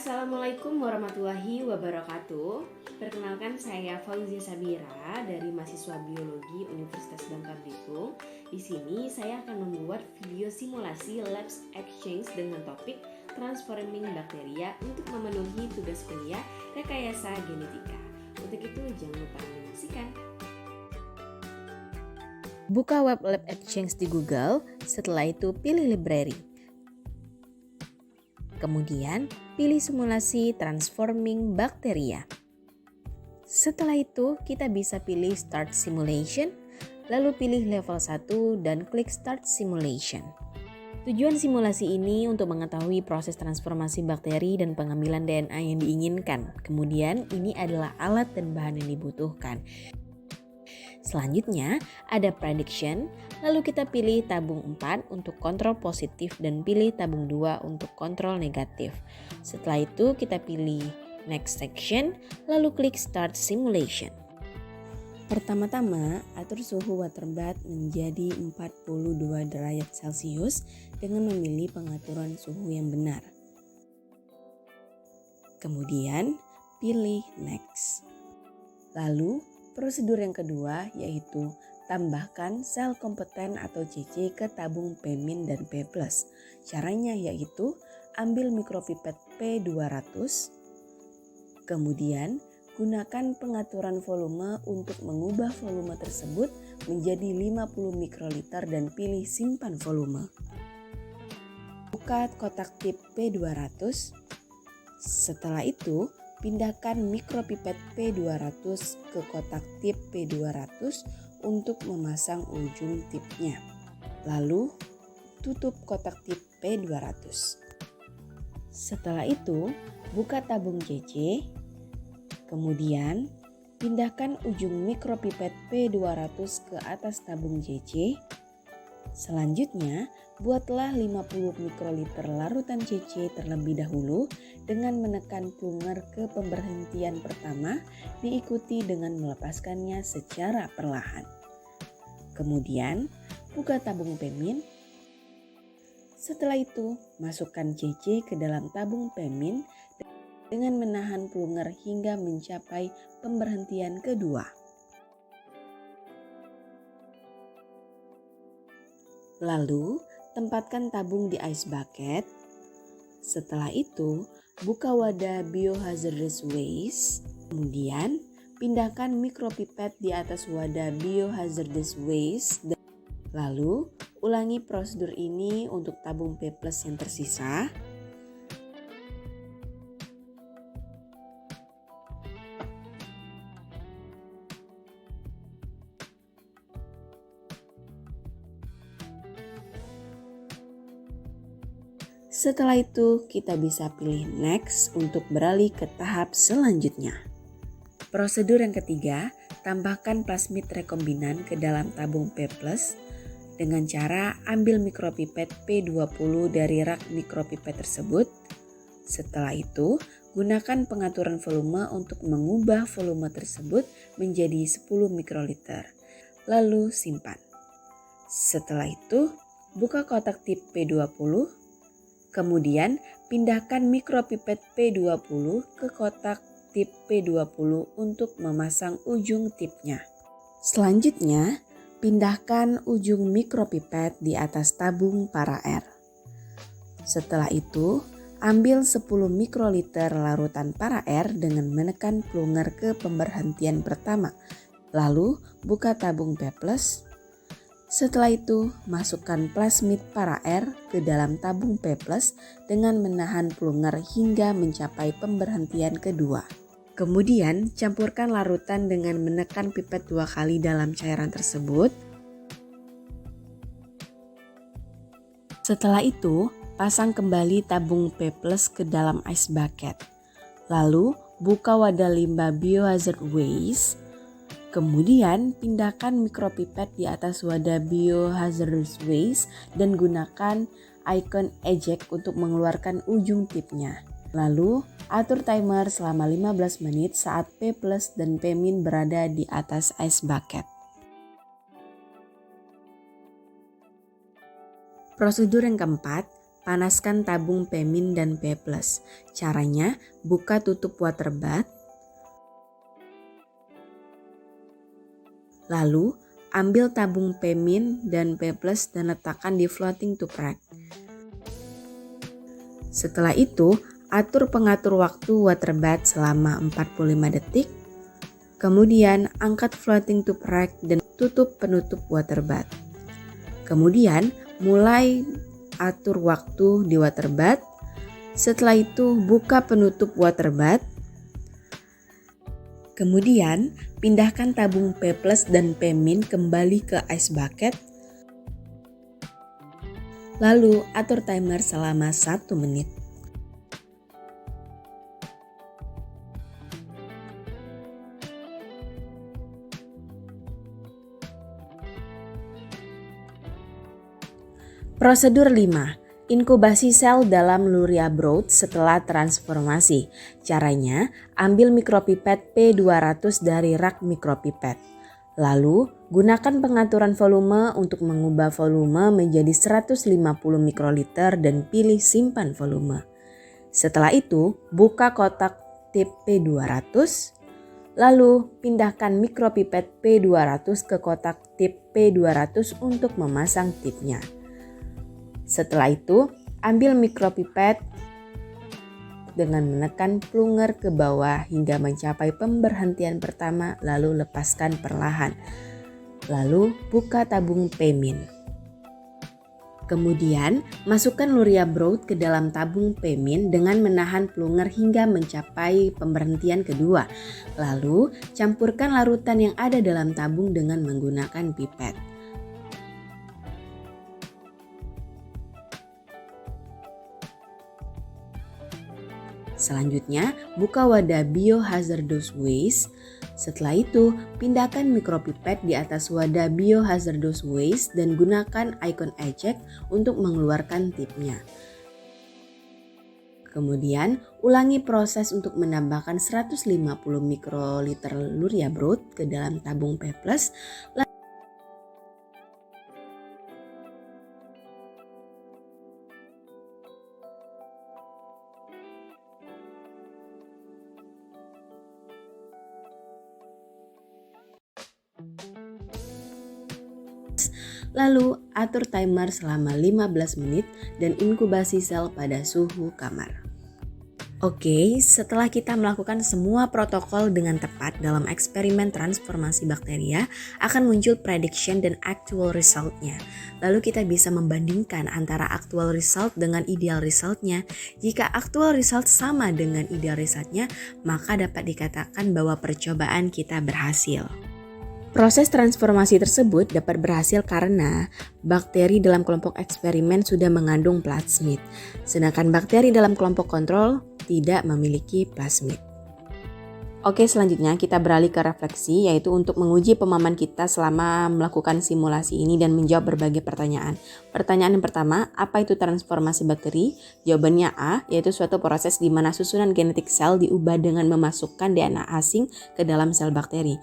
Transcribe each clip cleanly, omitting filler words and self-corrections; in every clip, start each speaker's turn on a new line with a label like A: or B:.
A: Assalamualaikum warahmatullahi wabarakatuh. Perkenalkan, saya Fauzia Sabira dari mahasiswa biologi Universitas Bangka Belitung. Di sini saya akan membuat video simulasi Labs Exchange dengan topik Transforming Bacteria untuk memenuhi tugas kuliah rekayasa genetika. Untuk itu jangan lupa menyaksikan.
B: Buka web Lab Exchange di Google, setelah itu pilih library. Kemudian, pilih simulasi Transforming Bacteria. Setelah itu, kita bisa pilih Start Simulation, lalu pilih level 1 dan klik Start Simulation. Tujuan simulasi ini untuk mengetahui proses transformasi bakteri dan pengambilan DNA yang diinginkan. Kemudian, ini adalah alat dan bahan yang dibutuhkan. Selanjutnya ada prediction, lalu kita pilih tabung 4 untuk kontrol positif dan pilih tabung 2 untuk kontrol negatif. Setelah itu kita pilih next section, lalu klik start simulation. Pertama-tama atur suhu water bath menjadi 42 derajat Celcius dengan memilih pengaturan suhu yang benar. Kemudian pilih next. Lalu prosedur yang kedua yaitu tambahkan sel kompeten atau CC ke tabung P- dan P+. Caranya yaitu ambil mikropipet P200, kemudian gunakan pengaturan volume untuk mengubah volume tersebut menjadi 50 mikroliter dan pilih simpan volume. Buka kotak tip P200, setelah itu pindahkan mikropipet P200 ke kotak tip P200 untuk memasang ujung tipnya. Lalu, tutup kotak tip P200. Setelah itu, buka tabung CC. Kemudian, pindahkan ujung mikropipet P200 ke atas tabung CC. Selanjutnya, buatlah 50 mikroliter larutan CC terlebih dahulu dengan menekan plunger ke pemberhentian pertama, diikuti dengan melepaskannya secara perlahan. Kemudian, buka tabung P-. Setelah itu, masukkan CC ke dalam tabung P- dengan menahan plunger hingga mencapai pemberhentian kedua. Lalu, tempatkan tabung di ice bucket. Setelah itu, buka wadah biohazardous waste. Kemudian, pindahkan mikropipet di atas wadah biohazardous waste. Lalu, ulangi prosedur ini untuk tabung P+ yang tersisa. Setelah itu, kita bisa pilih next untuk beralih ke tahap selanjutnya. Prosedur yang ketiga, tambahkan plasmid rekombinan ke dalam tabung P+ dengan cara ambil mikropipet P20 dari rak mikropipet tersebut. Setelah itu, gunakan pengaturan volume untuk mengubah volume tersebut menjadi 10 mikroliter. Lalu simpan. Setelah itu, buka kotak tip P20. Kemudian pindahkan mikropipet P20 ke kotak tip P20 untuk memasang ujung tipnya. Selanjutnya, pindahkan ujung mikropipet di atas tabung para air. Setelah itu, ambil 10 mikroliter larutan para air dengan menekan plunger ke pemberhentian pertama. Lalu, buka tabung P+. Setelah itu, masukkan plasmid para air ke dalam tabung P+ dengan menahan plunger hingga mencapai pemberhentian kedua. Kemudian, campurkan larutan dengan menekan pipet 2 kali dalam cairan tersebut. Setelah itu, pasang kembali tabung P+ ke dalam ice bucket. Lalu, buka wadah limbah biohazard waste. Kemudian pindahkan mikropipet di atas wadah biohazardous waste dan gunakan icon eject untuk mengeluarkan ujung tipnya. Lalu atur timer selama 15 menit saat P+ dan P- berada di atas ice bucket. Prosedur yang keempat, panaskan tabung P- dan P+. Caranya, buka tutup water bath. Lalu, ambil tabung P- dan P+ dan letakkan di floating tube rack. Setelah itu, atur pengatur waktu water bath selama 45 detik. Kemudian, angkat floating tube rack dan tutup penutup water bath. Kemudian, mulai atur waktu di water bath. Setelah itu, buka penutup water bath. Kemudian, pindahkan tabung P+ dan P- kembali ke ice bucket. Lalu, atur timer selama 1 menit. Prosedur 5. Inkubasi sel dalam Luria broth setelah transformasi. Caranya, ambil mikropipet P200 dari rak mikropipet. Lalu, gunakan pengaturan volume untuk mengubah volume menjadi 150 mikroliter dan pilih simpan volume. Setelah itu, buka kotak tip P200. Lalu, pindahkan mikropipet P200 ke kotak tip P200 untuk memasang tipnya. Setelah itu, ambil mikropipet dengan menekan plunger ke bawah hingga mencapai pemberhentian pertama, lalu lepaskan perlahan. Lalu, buka tabung P-. Kemudian, masukkan Luria broth ke dalam tabung P- dengan menahan plunger hingga mencapai pemberhentian kedua. Lalu, campurkan larutan yang ada dalam tabung dengan menggunakan pipet. Selanjutnya, buka wadah biohazardous waste. Setelah itu, pindahkan mikropipet di atas wadah biohazardous waste dan gunakan icon eject untuk mengeluarkan tipnya. Kemudian, ulangi proses untuk menambahkan 150 mikroliter Luria broth ke dalam tabung P+. Lalu atur timer selama 15 menit dan inkubasi sel pada suhu kamar. Oke, setelah kita melakukan semua protokol dengan tepat dalam eksperimen transformasi bakteria, akan muncul prediction dan actual resultnya. Lalu kita bisa membandingkan antara actual result dengan ideal resultnya. Jika actual result sama dengan ideal resultnya, maka dapat dikatakan bahwa percobaan kita berhasil. Proses transformasi tersebut dapat berhasil karena bakteri dalam kelompok eksperimen sudah mengandung plasmid, sedangkan bakteri dalam kelompok kontrol tidak memiliki plasmid. Oke, selanjutnya kita beralih ke refleksi, yaitu untuk menguji pemahaman kita selama melakukan simulasi ini dan menjawab berbagai pertanyaan. Pertanyaan yang pertama, apa itu transformasi bakteri? Jawabannya A, yaitu suatu proses di mana susunan genetik sel diubah dengan memasukkan DNA asing ke dalam sel bakteri.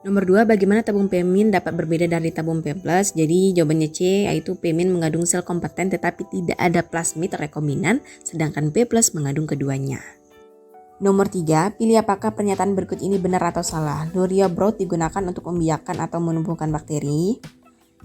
B: Nomor 2, bagaimana tabung P- dapat berbeda dari tabung P+? Jadi jawabannya C, yaitu P- mengandung sel kompeten tetapi tidak ada plasmid rekombinan, sedangkan P+ mengandung keduanya. Nomor 3, pilih apakah pernyataan berikut ini benar atau salah. Luria broth digunakan untuk membiakkan atau menumbuhkan bakteri.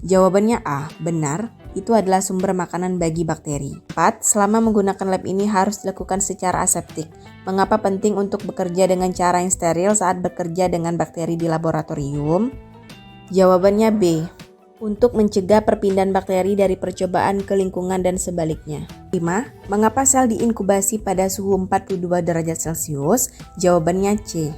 B: Jawabannya A, benar, itu adalah sumber makanan bagi bakteri. 4, selama menggunakan lab ini harus dilakukan secara aseptik. Mengapa penting untuk bekerja dengan cara yang steril saat bekerja dengan bakteri di laboratorium? Jawabannya B, untuk mencegah perpindahan bakteri dari percobaan ke lingkungan dan sebaliknya. 5, mengapa sel diinkubasi pada suhu 42 derajat Celcius? Jawabannya C.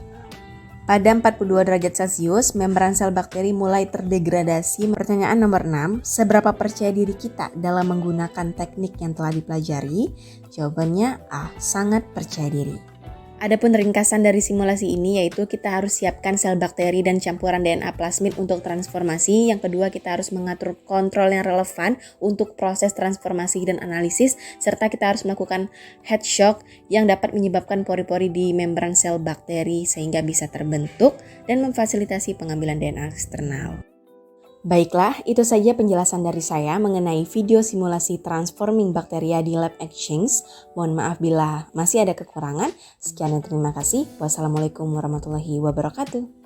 B: Pada 42 derajat Celcius, membran sel bakteri mulai terdegradasi. Pertanyaan nomor 6, seberapa percaya diri kita dalam menggunakan teknik yang telah dipelajari? Jawabannya A, sangat percaya diri. Adapun ringkasan dari simulasi ini yaitu kita harus siapkan sel bakteri dan campuran DNA plasmid untuk transformasi. Yang kedua, kita harus mengatur kontrol yang relevan untuk proses transformasi dan analisis, serta kita harus melakukan head shock yang dapat menyebabkan pori-pori di membran sel bakteri sehingga bisa terbentuk dan memfasilitasi pengambilan DNA eksternal. Baiklah, itu saja penjelasan dari saya mengenai video simulasi transforming bakteria di Lab Exchange. Mohon maaf bila masih ada kekurangan. Sekian dan terima kasih. Wassalamualaikum warahmatullahi wabarakatuh.